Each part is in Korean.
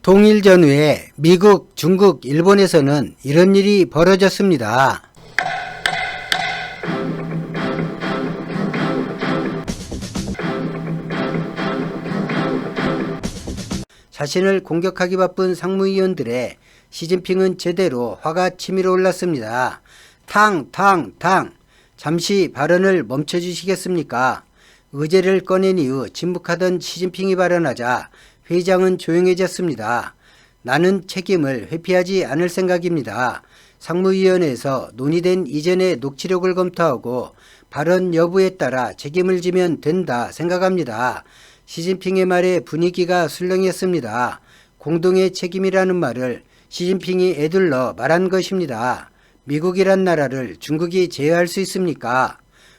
통일 전후에 미국, 중국, 일본에서는 이런 일이 벌어졌습니다. 자신을 공격하기 바쁜 상무위원들의 시진핑은 제대로 화가 치밀어 올랐습니다. 탕! 잠시 발언을 멈춰주시겠습니까? 의제를 꺼낸 이후 침묵하던 시진핑이 발언하자 회장은 조용해졌습니다. 나는 책임을 회피하지 않을 생각입니다. 상무위원회에서 논의된 이전의 녹취록을 검토하고 발언 여부에 따라 책임을 지면 된다 생각합니다. 시진핑의 말에 분위기가 술렁였습니다. 공동의 책임이라는 말을 시진핑이 에둘러 말한 것입니다. 미국이란 나라를 중국이 제어할 수 있습니까?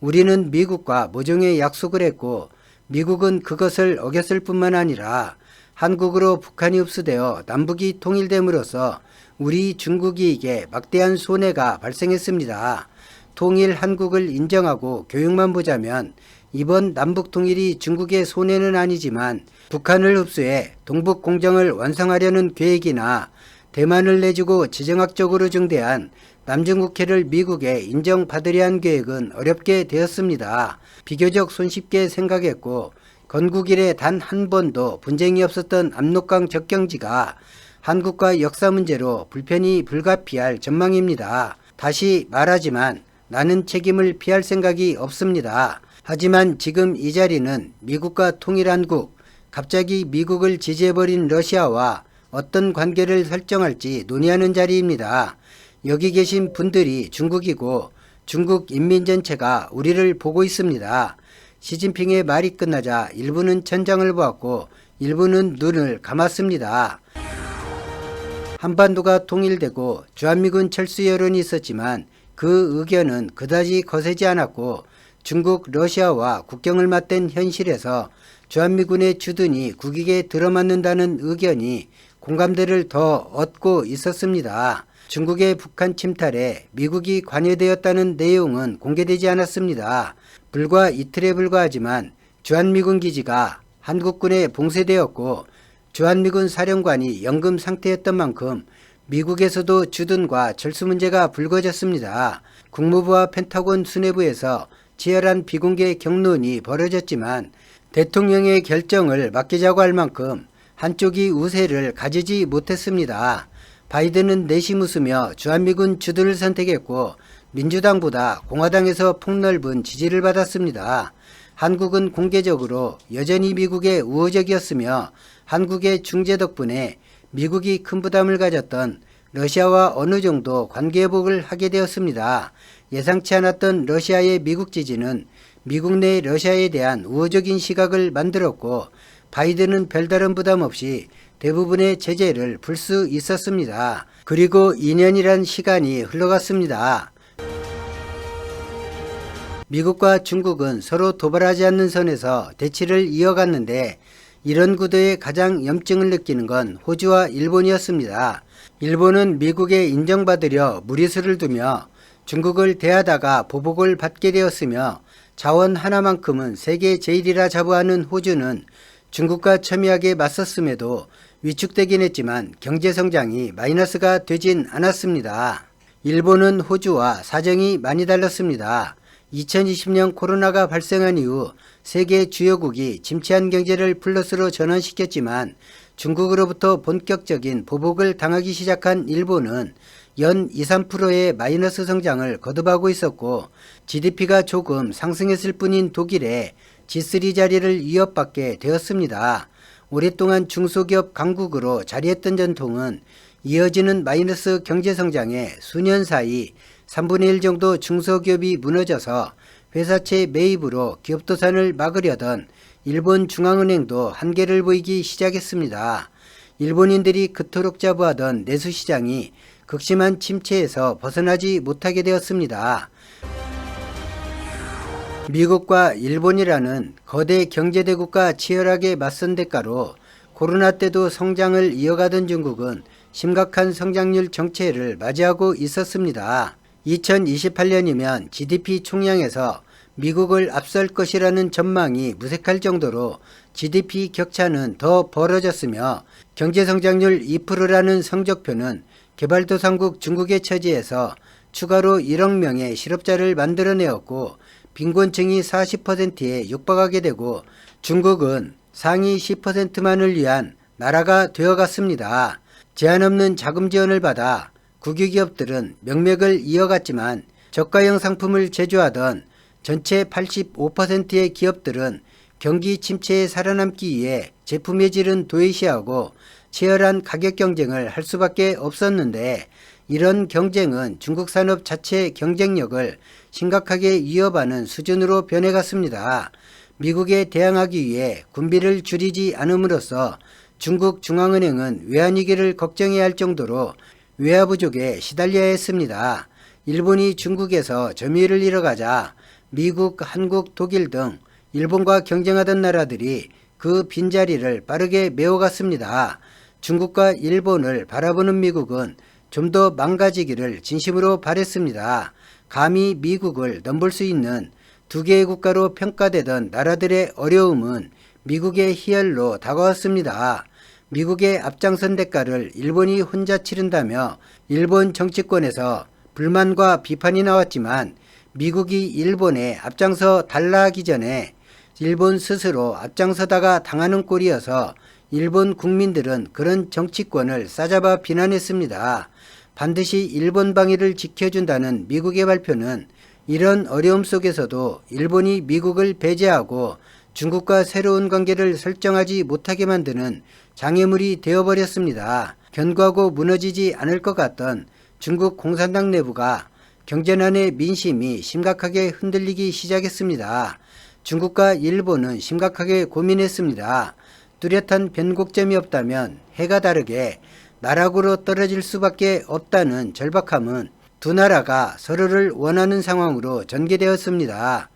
우리는 미국과 모종의 약속을 했고 미국은 그것을 어겼을 뿐만 아니라 한국으로 북한이 흡수되어 남북이 통일됨으로써 우리 중국 이익에 막대한 손해가 발생했습니다. 통일 한국을 인정하고 교육만 보자면 이번 남북 통일이 중국의 손해는 아니지만 북한을 흡수해 동북 공정을 완성하려는 계획이나 대만을 내주고 지정학적으로 중대한 남중국해를 미국에 인정받으려 한 계획은 어렵게 되었습니다. 비교적 손쉽게 생각했고 건국 이래 단 한 번도 분쟁이 없었던 압록강 접경지가 한국과 역사 문제로 불편이 불가피할 전망입니다. 다시 말하지만 나는 책임을 피할 생각이 없습니다. 하지만 지금 이 자리는 미국과 통일한국, 갑자기 미국을 지지해버린 러시아와 어떤 관계를 설정할지 논의하는 자리입니다. 여기 계신 분들이 중국이고 중국 인민 전체가 우리를 보고 있습니다. 시진핑의 말이 끝나자 일부는 천장을 보았고 일부는 눈을 감았습니다. 한반도가 통일되고 주한미군 철수 여론이 있었지만 그 의견은 그다지 거세지 않았고 중국, 러시아와 국경을 맞댄 현실에서 주한미군의 주둔이 국익에 들어맞는다는 의견이 공감대를 더 얻고 있었습니다. 중국의 북한 침탈에 미국이 관여되었다는 내용은 공개되지 않았습니다. 불과 이틀에 불과하지만 주한미군 기지가 한국군에 봉쇄되었고 주한미군 사령관이 연금 상태였던 만큼 미국에서도 주둔과 철수 문제가 불거졌습니다. 국무부와 펜타곤 수뇌부에서 치열한 비공개 격론이 벌어졌지만 대통령의 결정을 맡기자고 할 만큼 한쪽이 우세를 가지지 못했습니다. 바이든은 내심 웃으며 주한미군 주둔을 선택했고 민주당보다 공화당에서 폭넓은 지지를 받았습니다. 한국은 공개적으로 여전히 미국에 우호적이었으며 한국의 중재 덕분에 미국이 큰 부담을 가졌던 러시아와 어느 정도 관계회복을 하게 되었습니다. 예상치 않았던 러시아의 미국 지지는 미국 내 러시아에 대한 우호적인 시각을 만들었고 바이든은 별다른 부담 없이 대부분의 제재를 풀 수 있었습니다. 그리고 2년이란 시간이 흘러갔습니다. 미국과 중국은 서로 도발하지 않는 선에서 대치를 이어갔는데 이런 구도에 가장 염증을 느끼는 건 호주와 일본이었습니다. 일본은 미국에 인정받으려 무리수를 두며 중국을 대하다가 보복을 받게 되었으며 자원 하나만큼은 세계 제일이라 자부하는 호주는 중국과 첨예하게 맞섰음에도 위축되긴 했지만 경제성장이 마이너스가 되진 않았습니다. 일본은 호주와 사정이 많이 달랐습니다. 2020년 코로나가 발생한 이후 세계 주요국이 침체한 경제를 플러스로 전환시켰지만 중국으로부터 본격적인 보복을 당하기 시작한 일본은 연 2~3%의 마이너스 성장을 거듭하고 있었고 GDP가 조금 상승했을 뿐인 독일에 G3 자리를 위협받게 되었습니다. 오랫동안 중소기업 강국으로 자리했던 전통은 이어지는 마이너스 경제성장에 수년 사이 3분의 1 정도 중소기업이 무너져서 회사채 매입으로 기업도산을 막으려던 일본 중앙은행도 한계를 보이기 시작했습니다. 일본인들이 그토록 자부하던 내수시장이 극심한 침체에서 벗어나지 못하게 되었습니다. 미국과 일본이라는 거대 경제대국과 치열하게 맞선 대가로 코로나 때도 성장을 이어가던 중국은 심각한 성장률 정체를 맞이하고 있었습니다. 2028년이면 GDP 총량에서 미국을 앞설 것이라는 전망이 무색할 정도로 GDP 격차는 더 벌어졌으며 경제성장률 2%라는 성적표는 개발도상국 중국의 처지에서 추가로 1억 명의 실업자를 만들어내었고 빈곤층이 40%에 육박하게 되고 중국은 상위 10%만을 위한 나라가 되어갔습니다. 제한 없는 자금 지원을 받아 국유기업들은 명맥을 이어갔지만 저가형 상품을 제조하던 전체 85%의 기업들은 경기 침체에 살아남기 위해 제품의 질은 도외시하고 치열한 가격 경쟁을 할 수밖에 없었는데 이런 경쟁은 중국 산업 자체 경쟁력을 심각하게 위협하는 수준으로 변해갔습니다. 미국에 대항하기 위해 군비를 줄이지 않음으로써 중국 중앙은행은 외환위기를 걱정해야 할 정도로 외화 부족에 시달려야 했습니다. 일본이 중국에서 점유율을 잃어가자 미국, 한국, 독일 등 일본과 경쟁하던 나라들이 그 빈자리를 빠르게 메워갔습니다. 중국과 일본을 바라보는 미국은 좀 더 망가지기를 진심으로 바랬습니다. 감히 미국을 넘볼 수 있는 두 개의 국가로 평가되던 나라들의 어려움은 미국의 희열로 다가왔습니다. 미국의 앞장선 대가를 일본이 혼자 치른다며 일본 정치권에서 불만과 비판이 나왔지만 미국이 일본에 앞장서 달라 하기 전에 일본 스스로 앞장서다가 당하는 꼴이어서 일본 국민들은 그런 정치권을 싸잡아 비난했습니다. 반드시 일본 방위를 지켜준다는 미국의 발표는 이런 어려움 속에서도 일본이 미국을 배제하고 중국과 새로운 관계를 설정하지 못하게 만드는 장애물이 되어버렸습니다. 견고하고 무너지지 않을 것 같던 중국 공산당 내부가 경제난의 민심이 심각하게 흔들리기 시작했습니다. 중국과 일본은 심각하게 고민했습니다. 뚜렷한 변곡점이 없다면 해가 다르게 나락으로 떨어질 수밖에 없다는 절박함은 두 나라가 서로를 원하는 상황으로 전개되었습니다.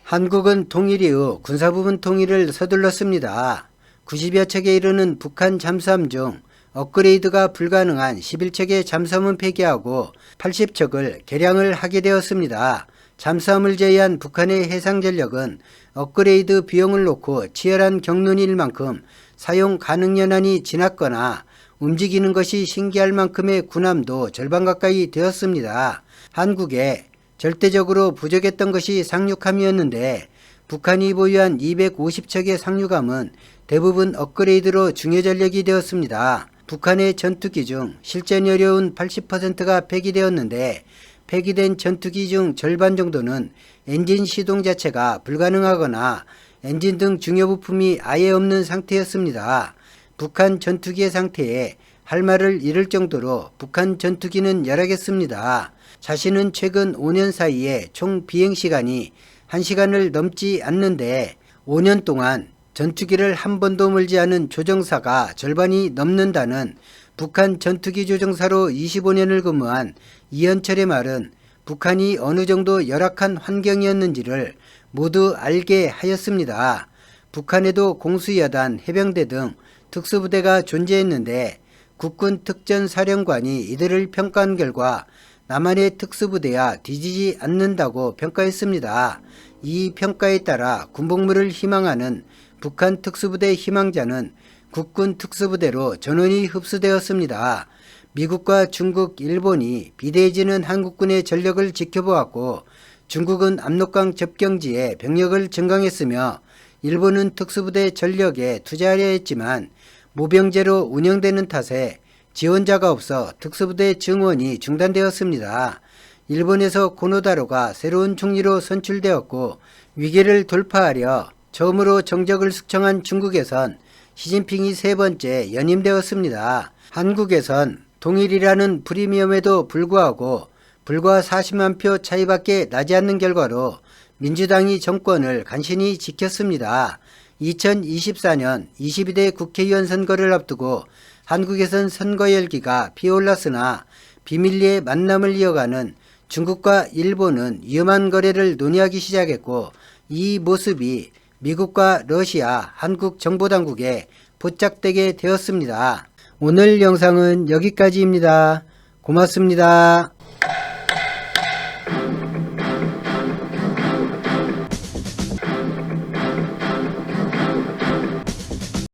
한국은 통일 이후 군사부분 통일을 서둘렀습니다. 90여 척에 이르는 북한 잠수함 중 업그레이드가 불가능한 11척의 잠수함은 폐기하고 80척을 개량을 하게 되었습니다. 잠수함을 제외한 북한의 해상전력은 업그레이드 비용을 놓고 치열한 경륜일 만큼 사용 가능 연한이 지났거나 움직이는 것이 신기할 만큼의 군함도 절반 가까이 되었습니다. 한국에 절대적으로 부족했던 것이 상륙함이었는데 북한이 보유한 250척의 상륙함은 대부분 업그레이드로 중요전력이 되었습니다. 북한의 전투기 중 실전이 어려운 80%가 폐기되었는데 폐기된 전투기 중 절반 정도는 엔진 시동 자체가 불가능하거나 엔진 등 중요 부품이 아예 없는 상태였습니다. 북한 전투기의 상태에 할 말을 잃을 정도로 북한 전투기는 열악했습니다. 자신은 최근 5년 사이에 총 비행시간이 1시간을 넘지 않는데 5년 동안 전투기를 한 번도 몰지 않은 조종사가 절반이 넘는다는 북한 전투기 조종사로 25년을 근무한 이현철의 말은 북한이 어느 정도 열악한 환경이었는지를 모두 알게 하였습니다. 북한에도 공수여단, 해병대 등 특수부대가 존재했는데 국군 특전사령관이 이들을 평가한 결과 남한의 특수부대야 뒤지지 않는다고 평가했습니다. 이 평가에 따라 군복무를 희망하는 북한 특수부대 희망자는 국군 특수부대로 전원이 흡수되었습니다. 미국과 중국, 일본이 비대해지는 한국군의 전력을 지켜보았고 중국은 압록강 접경지에 병력을 증강했으며 일본은 특수부대 전력에 투자하려 했지만 모병제로 운영되는 탓에 지원자가 없어 특수부대 증원이 중단되었습니다. 일본에서 고노다로가 새로운 총리로 선출되었고 위기를 돌파하려 처음으로 정적을 숙청한 중국에선 시진핑이 세 번째 연임되었습니다. 한국에선 동일이라는 프리미엄에도 불구하고 불과 40만 표 차이밖에 나지 않는 결과로 민주당이 정권을 간신히 지켰습니다. 2024년 22대 국회의원 선거를 앞두고 한국에선 선거 열기가 피어올랐으나 비밀리에 만남을 이어가는 중국과 일본은 위험한 거래를 논의하기 시작했고 이 모습이 미국과 러시아, 한국 정보당국에 포착되게 되었습니다. 오늘 영상은 여기까지입니다. 고맙습니다.